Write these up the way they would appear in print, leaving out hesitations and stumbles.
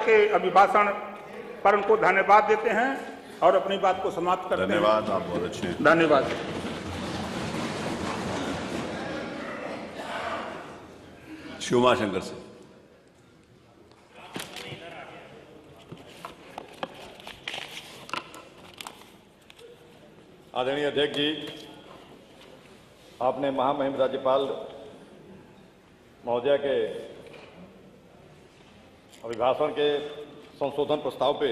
के अभिभाषण पर उनको धन्यवाद देते हैं और अपनी बात को समाप्त करते हैं। धन्यवाद, आप बहुत अच्छे हैं। धन्यवाद। शिवमा शंकर से। आदरणीय अध्यक्ष जी, आपने महामहिम राज्यपाल महोदया के अभिभाषण के संशोधन प्रस्ताव पे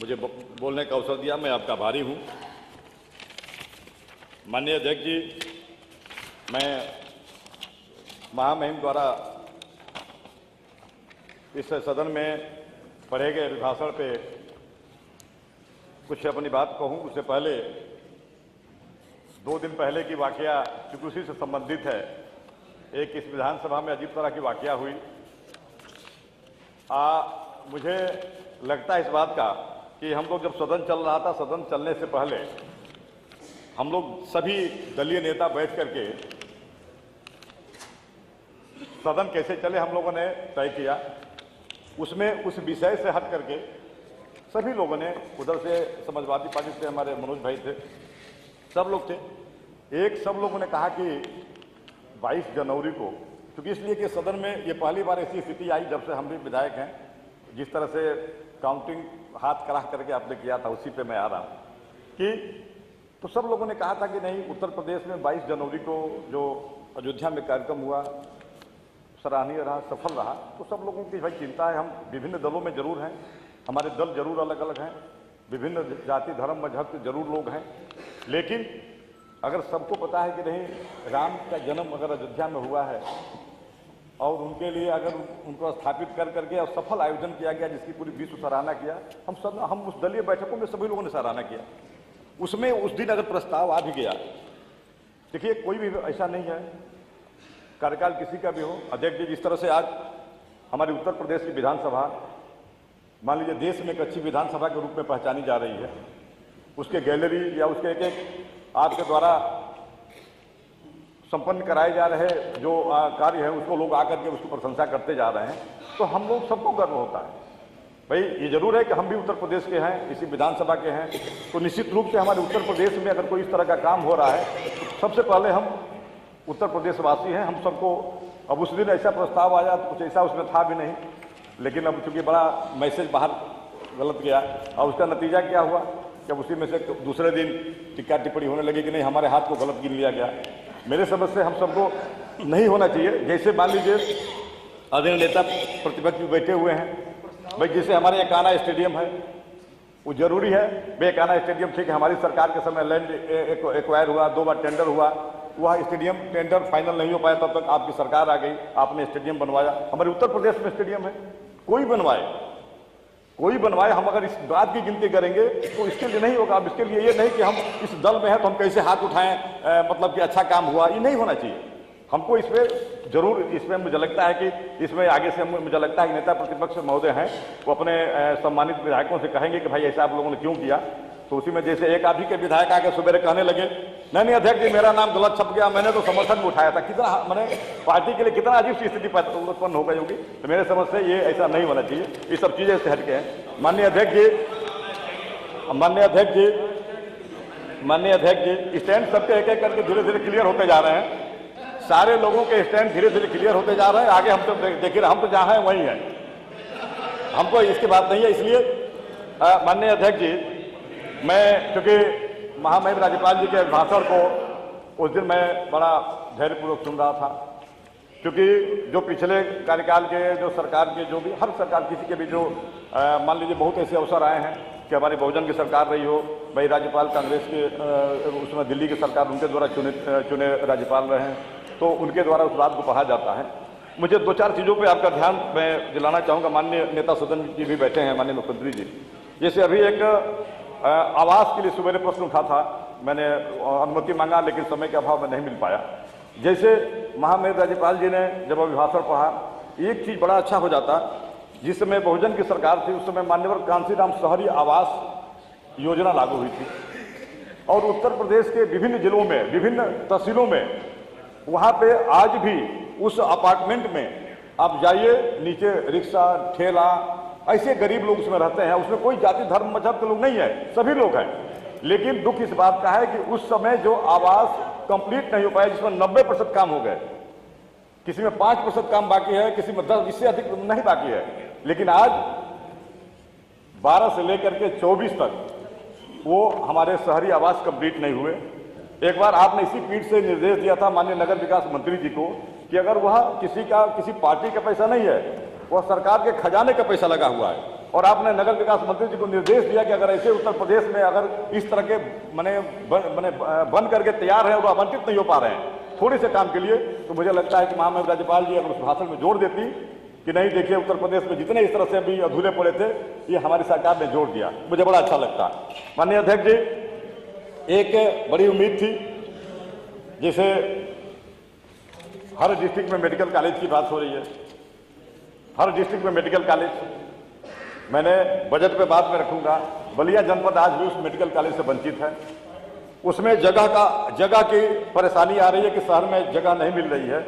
मुझे बोलने का अवसर दिया। मैं आपका आभारी हूं। माननीय अध्यक्ष जी, मैं महामहिम द्वारा इस सदन में पढ़े गए अभिभाषण पे कुछ अपनी बात कहूं। उससे पहले 2 दिन पहले की वाकया चूंकि उसी से संबंधित है, एक इस विधानसभा में अजीब तरह की वाकया हुई। मुझे लगता है इस बात का कि हम लोग जब सदन चल रहा था, सदन चलने से पहले हम लोग सभी दलीय नेता बैठ करके सदन कैसे चले हम लोगों ने तय किया। उसमें उस विषय से हट करके सभी लोगों ने, उधर से समाजवादी पार्टी से हमारे मनोज भाई थे, सब लोग थे, सब लोगों ने कहा कि 22 जनवरी को, क्योंकि इसलिए कि सदन में ये पहली बार ऐसी स्थिति आई जब से हम भी विधायक हैं, जिस तरह से काउंटिंग हाथ कराह करके आपने किया था, उसी पे मैं आ रहा हूँ कि तो सब लोगों ने कहा था कि नहीं, उत्तर प्रदेश में 22 जनवरी को जो अयोध्या में कार्यक्रम हुआ सराहनीय रहा, सफल रहा। तो सब लोगों की भाई चिंता है, हम विभिन्न दलों में जरूर हैं, हमारे दल जरूर अलग अलग हैं, विभिन्न जाति धर्म मजहब के जरूर लोग हैं, लेकिन अगर सबको पता है कि नहीं, राम का जन्म अगर अयोध्या में हुआ है और उनके लिए अगर उनको स्थापित कर करके और सफल आयोजन किया गया जिसकी पूरी विश्व सराहना किया, हम उस दलीय बैठकों में सभी लोगों ने सराहना किया। उसमें उस दिन अगर प्रस्ताव आ भी गया, देखिए कोई भी ऐसा नहीं है, कार्यकाल किसी का भी हो। अध्यक्ष जी, जिस तरह से आज हमारी उत्तर प्रदेश की विधानसभा मान लीजिए देश में एक अच्छी विधानसभा के रूप में पहचानी जा रही है, उसके गैलरी या उसके एक आपके द्वारा संपन्न कराए जा रहे जो कार्य है उसको लोग आकर के उसकी प्रशंसा करते जा रहे हैं, तो हम लोग सबको गर्व होता है। भाई ये जरूर है कि हम भी उत्तर प्रदेश के हैं, इसी विधानसभा के हैं, तो निश्चित रूप से हमारे उत्तर प्रदेश में अगर कोई इस तरह का काम हो रहा है तो सबसे पहले हम उत्तर प्रदेश वासी हैं, हम सबको। अब उस दिन ऐसा प्रस्ताव आया तो कुछ ऐसा उसमें था भी नहीं, लेकिन अब चूंकि बड़ा मैसेज बाहर गलत गया और उसका नतीजा क्या हुआ, जब उसी में से दूसरे दिन टिक्का टिप्पणी होने लगी कि नहीं हमारे हाथ को गलत गिन लिया गया। मेरे समझ से हम सबको नहीं होना चाहिए। जैसे मान लीजिए आदरणीय नेता प्रतिपक्ष भी बैठे हुए हैं, भाई जैसे हमारे एकाना स्टेडियम है, वो जरूरी है। भाई एकाना स्टेडियम ठीक है, हमारी सरकार के समय लैंड एक्वायर हुआ, 2 बार टेंडर हुआ, वह स्टेडियम टेंडर फाइनल नहीं हो पाया, तब तक आपकी सरकार आ गई, आपने स्टेडियम बनवाया। हमारे उत्तर प्रदेश में स्टेडियम है, कोई बनवाए, हम अगर इस बात की गिनती करेंगे तो इसके लिए नहीं होगा। अब इसके लिए ये नहीं कि हम इस दल में हैं तो हम कैसे हाथ उठाएं, मतलब कि अच्छा काम हुआ, ये नहीं होना चाहिए। हमको इसमें जरूर, इसमें मुझे लगता है कि इसमें आगे से मुझे लगता है कि नेता प्रतिपक्ष महोदय हैं वो अपने सम्मानित विधायकों से कहेंगे कि भाई ऐसा आप लोगों ने क्यों किया। तो उसी में जैसे एक आदमी के विधायक आके सुबह कहने लगे नहीं अध्यक्ष जी मेरा नाम गलत छप गया, मैंने तो समर्थन में उठाया था। कितना मैंने पार्टी के लिए कितना अजीब सी स्थिति उत्पन्न हो गई होगी। तो मेरे समझ से ये ऐसा नहीं होना चाहिए, ये सब चीजें इससे हटके हैं। माननीय अध्यक्ष जी, स्टैंड सबके एक एक करके धीरे धीरे क्लियर होते जा रहे हैं, सारे लोगों के स्टैंड धीरे धीरे क्लियर होते जा रहे हैं। आगे हम तो देखिए, हम तो जहां हैं वहीं हैं, हमको इसकी बात नहीं है। इसलिए माननीय अध्यक्ष जी, मैं चूंकि महामहिम राज्यपाल जी के भाषण को उस दिन मैं बड़ा धैर्यपूर्वक सुन रहा था, क्योंकि जो पिछले कार्यकाल के जो सरकार के जो भी हर सरकार किसी के भी जो मान लीजिए बहुत ऐसे अवसर आए हैं कि हमारी बहुजन की सरकार रही हो, भाई राज्यपाल कांग्रेस के उसमें दिल्ली की सरकार उनके द्वारा चुने राज्यपाल रहे हैं, तो उनके द्वारा उस बात को कहा जाता है। मुझे 2-4 चीज़ों पे आपका ध्यान मैं दिलाना चाहूँगा। माननीय नेता सदन जी भी बैठे हैं, माननीय मुख्यमंत्री जी, जैसे अभी एक आवास के लिए सवेरे प्रश्न उठा था, मैंने अनुमति मांगा लेकिन समय के अभाव में नहीं मिल पाया। जैसे महामहिम राज्यपाल जी ने जब अभिभाषण पढ़ा, एक चीज़ बड़ा अच्छा हो जाता, जिस समय बहुजन की सरकार थी उस समय माननीय कांशीराम शहरी आवास योजना लागू हुई थी और उत्तर प्रदेश के विभिन्न जिलों में, विभिन्न तहसीलों में, वहाँ पे आज भी उस अपार्टमेंट में आप जाइए, नीचे रिक्शा, ठेला, ऐसे गरीब लोग उसमें रहते हैं, उसमें कोई जाति धर्म मजहब के लोग नहीं है, सभी लोग हैं। लेकिन दुख इस बात का है कि उस समय जो आवास कंप्लीट नहीं हो पाया, जिसमें 90% काम हो गए, किसी में 5% काम बाकी है, किसी में 10, इससे अधिक नहीं बाकी है। लेकिन आज 12 से लेकर के 24 तक वो हमारे शहरी आवास कंप्लीट नहीं हुए। एक बार आपने इसी पीठ से निर्देश दिया था माननीय नगर विकास मंत्री जी को कि अगर वह किसी पार्टी का पैसा नहीं है, वह सरकार के खजाने का पैसा लगा हुआ है, और आपने नगर विकास मंत्री जी को निर्देश दिया कि अगर ऐसे उत्तर प्रदेश में अगर इस तरह के बन करके तैयार है और आवंटित नहीं हो पा रहे हैं थोड़े से काम के लिए, तो मुझे लगता है कि महामहिम राज्यपाल जी अगर उस भाषण में जोड़ देती कि नहीं देखिए उत्तर प्रदेश में जितने इस तरह से अभी अधूरे पड़े थे, ये हमारी सरकार ने जोड़ दिया, मुझे बड़ा अच्छा लगता। माननीय अध्यक्ष जी, एक बड़ी उम्मीद थी, जैसे हर डिस्ट्रिक्ट में मेडिकल कॉलेज की बात हो रही है, हर डिस्ट्रिक्ट में मेडिकल कॉलेज, मैंने बजट पे बात में रखूंगा, बलिया जनपद आज भी उस मेडिकल कॉलेज से वंचित है। उसमें जगह की परेशानी आ रही है कि शहर में जगह नहीं मिल रही है।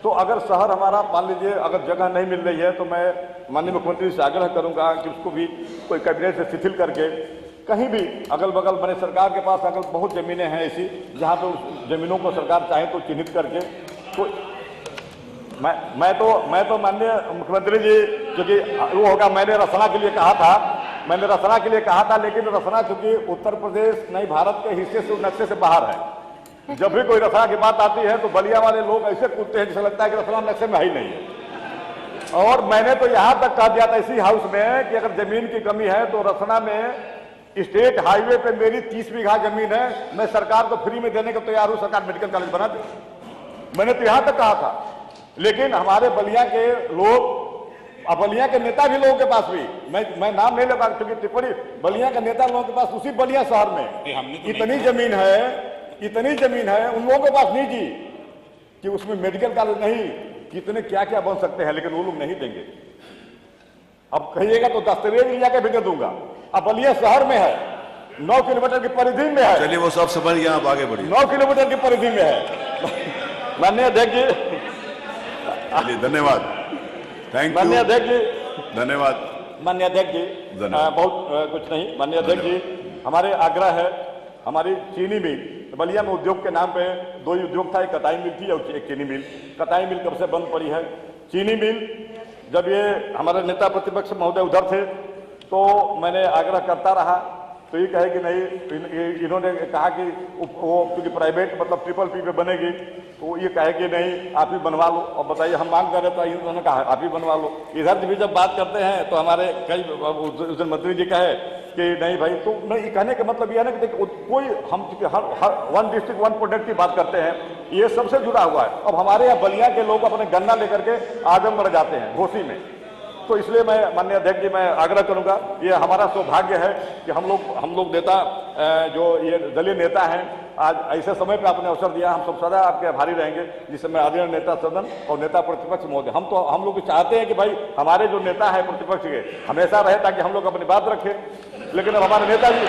तो अगर शहर हमारा मान लीजिए अगर जगह नहीं मिल रही है, तो मैं माननीय मुख्यमंत्री से आग्रह करूंगा कि उसको भी कोई कैबिनेट से शिथिल करके कहीं भी अगल बगल बने, सरकार के पास अगल बहुत जमीनें हैं ऐसी जहां पे उस जमीनों को सरकार चाहे तो चिन्हित करके, तो मैं तो माननीय मुख्यमंत्री जी, क्योंकि वो होगा, मैंने रसना के लिए कहा था, लेकिन रसना चूंकि उत्तर प्रदेश नहीं भारत के हिस्से से नक्शे से बाहर है। जब भी कोई रसना की बात आती है तो बलिया वाले लोग ऐसे कूदते हैं जैसे लगता है कि रसना नक्शे में ही नहीं है। और मैंने तो यहां तक कह दिया था इसी हाउस में कि अगर जमीन की कमी है तो रसना में स्टेट हाईवे पे मेरी 30 बीघा जमीन है, मैं सरकार को फ्री में देने को तैयार हूं, सरकार मेडिकल कॉलेज बना दे। मैंने तो यहां तक कहा था। लेकिन हमारे बलिया के लोग, अब बलिया के नेता भी लोगों के पास भी, मैं नाम नहीं लेता क्योंकि टिप्पणी, बलिया का नेता लोगों के पास उसी बलिया शहर में इतनी जमीन है उन लोगों के पास नहीं जी कि उसमें मेडिकल कॉलेज नहीं, कितने क्या क्या बन सकते हैं, लेकिन वो लोग नहीं देंगे। अब कहिएगा तो दस्तावेज लिया के भी दे दूंगा। अब बलिया शहर में है, 9 किलोमीटर की परिधि में है। चलिए वो सब समझ गए, आप आगे बढ़िए। 9 किलोमीटर की परिधि में है। माननीय अध्यक्ष जी, चलिए धन्यवाद, थैंक यू। माननीय अध्यक्ष जी, धन्यवाद। माननीय अध्यक्ष जी, बहुत कुछ नहीं। माननीय अध्यक्ष जी, हमारे आग्रह है, हमारी चीनी मिल बलिया में उद्योग के नाम पे 2 ही उद्योग था, एक कताई मिल थी और एक चीनी मिल। कताई मिल कब से बंद पड़ी है। चीनी मिल जब ये हमारे नेता प्रतिपक्ष महोदय उधर थे तो मैंने आग्रह करता रहा, तो ये कहे कि नहीं, इन्होंने कहा कि वो क्योंकि प्राइवेट मतलब PPP पे बनेगी, तो ये कहे कि नहीं आप ही बनवा लो। और बताइए हम मांग कर रहे थे, इन्होंने कहा आप ही बनवा लो। इधर भी जब बात करते हैं तो हमारे कई उस दिन मंत्री जी कहे कि नहीं भाई, तो नहीं, कहने का मतलब ये है ना कि कोई हम हर 1 डिस्ट्रिक्ट 1 प्रोडक्ट की बात करते हैं, ये सबसे जुड़ा हुआ है। अब हमारे यहाँ बलिया के लोग अपने गन्ना लेकर के आजमगढ़ जाते हैं घोसी में, तो इसलिए मैं माननीय अध्यक्ष जी, मैं आग्रह करूंगा, ये हमारा सौभाग्य है कि हम लोग नेता जो ये दलीय नेता हैं, आज ऐसे समय पे आपने अवसर दिया, हम सब सदा आपके आभारी रहेंगे। जिस समय आदरणीय नेता सदन और नेता प्रतिपक्ष महोदय, हम लोग चाहते हैं कि भाई हमारे जो नेता है प्रतिपक्ष के हमेशा रहे ताकि हम लोग अपनी बात रखें। लेकिन अब हमारे नेता जी,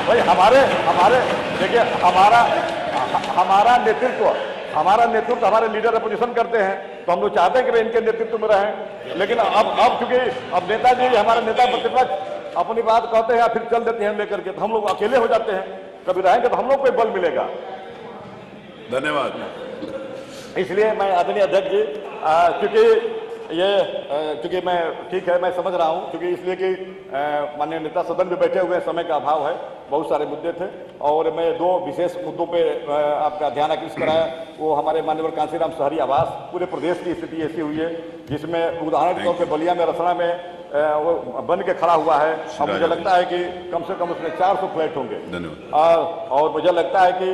भाई हमारे देखिए, हमारा नेतृत्व हमारे लीडर अपोजिशन करते हैं, तो हम लोग चाहते हैं कि भाई इनके नेतृत्व में रहें। लेकिन अब चूंकि अब नेताजी हमारे नेता प्रतिपक्ष अपनी बात कहते हैं फिर चल देते हैं लेकर के, तो हम लोग अकेले हो जाते हैं। कभी रहेंगे तो हम लोग को बल मिलेगा। धन्यवाद। इसलिए मैं आदरणीय अध्यक्ष जी, क्योंकि मैं ठीक है, मैं समझ रहा हूं, क्योंकि इसलिए कि माननीय नेता सदन में बैठे हुए, समय का अभाव है, बहुत सारे मुद्दे थे, और मैं 2 विशेष मुद्दों पे आपका ध्यान आकृष्ट कराया। वो हमारे माननीय कांसीराम शहरी आवास, पूरे प्रदेश की स्थिति ऐसी हुई है जिसमें उदाहरण के तौर पर बलिया में रसना में वो बन के खड़ा हुआ है। और मुझे लगता है कि कम से कम उसमें 400 फ्लैट होंगे। धन्यवाद। और मुझे लगता है कि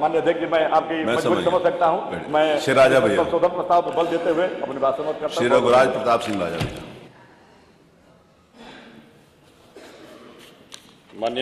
माननीय अध्यक्ष जी, मैं आपकी मजबूरी समझ सकता हूँ। मैं संशोधन प्रस्ताव पर बल देते हुए अपनी बात समझ करता हूँ। रघुराज प्रताप सिंह राजा। माननीय